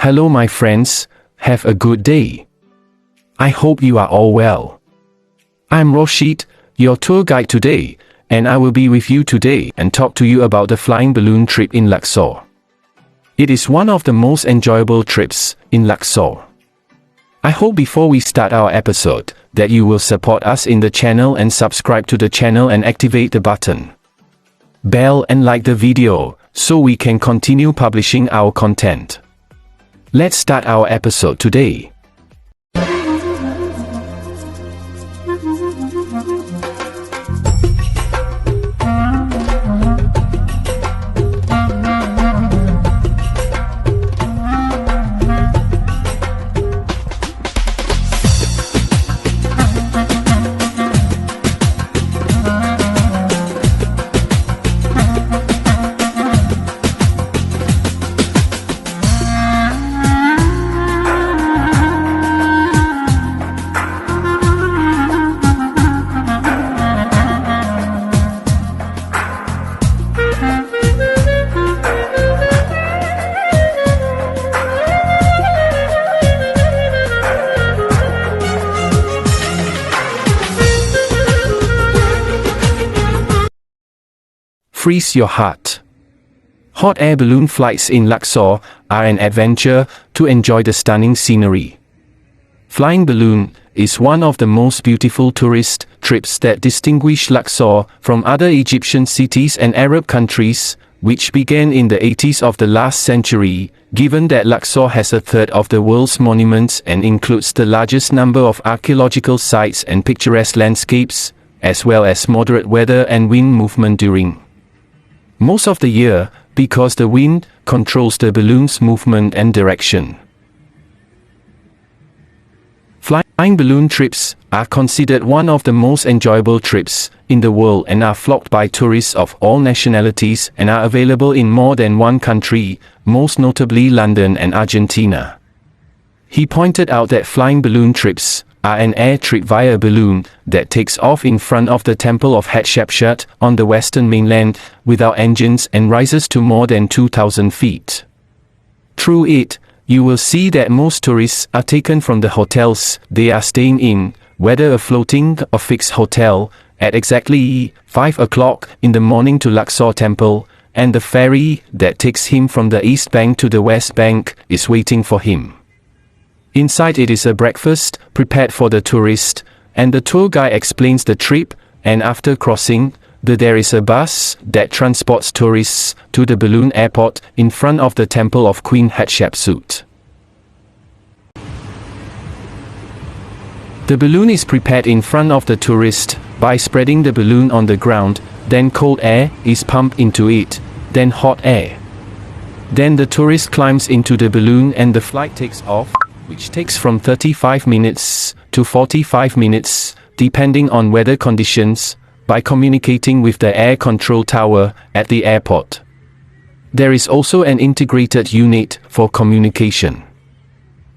Hello my friends, have a good day. I hope you are all well. I'm Rashid, your tour guide today, and I will be with you today and talk to you about the flying balloon trip in Luxor. It is one of the most enjoyable trips in Luxor. I hope before we start our episode, that you will support us in the channel and subscribe to the channel and activate the button, bell and like the video, so we can continue publishing our content. Let's start our episode today. Freeze your heart. Hot air balloon flights in Luxor are an adventure to enjoy the stunning scenery. Flying balloon is one of the most beautiful tourist trips that distinguish Luxor from other Egyptian cities and Arab countries, which began in the 80s of the last century, given that Luxor has a third of the world's monuments and includes the largest number of archaeological sites and picturesque landscapes, as well as moderate weather and wind movement during most of the year, because the wind controls the balloon's movement and direction. Flying balloon trips are considered one of the most enjoyable trips in the world and are flocked by tourists of all nationalities and are available in more than one country, most notably London and Argentina. He pointed out that flying balloon trips are an air trip via balloon that takes off in front of the Temple of Hatshepsut on the western mainland without engines and rises to more than 2,000 feet. Through it, you will see that most tourists are taken from the hotels they are staying in, whether a floating or fixed hotel, at exactly 5 o'clock in the morning to Luxor Temple, and the ferry that takes him from the east bank to the west bank is waiting for him. Inside it is a breakfast prepared for the tourist, and the tour guide explains the trip, and after crossing, there is a bus that transports tourists to the balloon airport in front of the temple of Queen Hatshepsut. The balloon is prepared in front of the tourist by spreading the balloon on the ground, then cold air is pumped into it, then hot air. Then the tourist climbs into the balloon and the flight takes off, which takes from 35 minutes to 45 minutes, depending on weather conditions, by communicating with the air control tower at the airport. There is also an integrated unit for communication.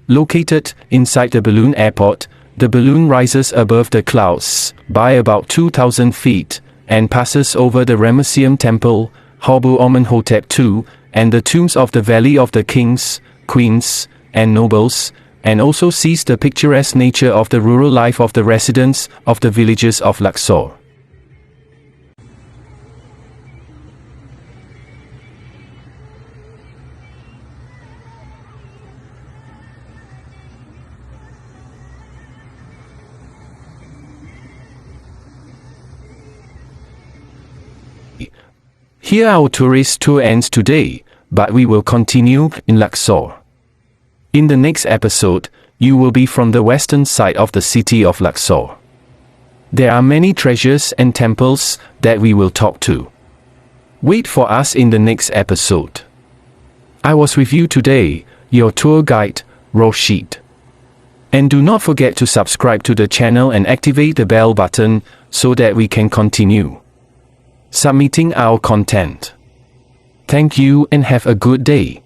Located inside the balloon airport, the balloon rises above the clouds by about 2,000 feet and passes over the Ramesseum Temple, Habu Amenhotep II, and the tombs of the Valley of the Kings, Queens, and Nobles, and also sees the picturesque nature of the rural life of the residents of the villages of Luxor. Here our tourist tour ends today, but we will continue in Luxor. In the next episode, you will be from the western side of the city of Luxor. There are many treasures and temples that we will talk to. Wait for us in the next episode. I was with you today, your tour guide, Rashid. And do not forget to subscribe to the channel and activate the bell button so that we can continue submitting our content. Thank you and have a good day.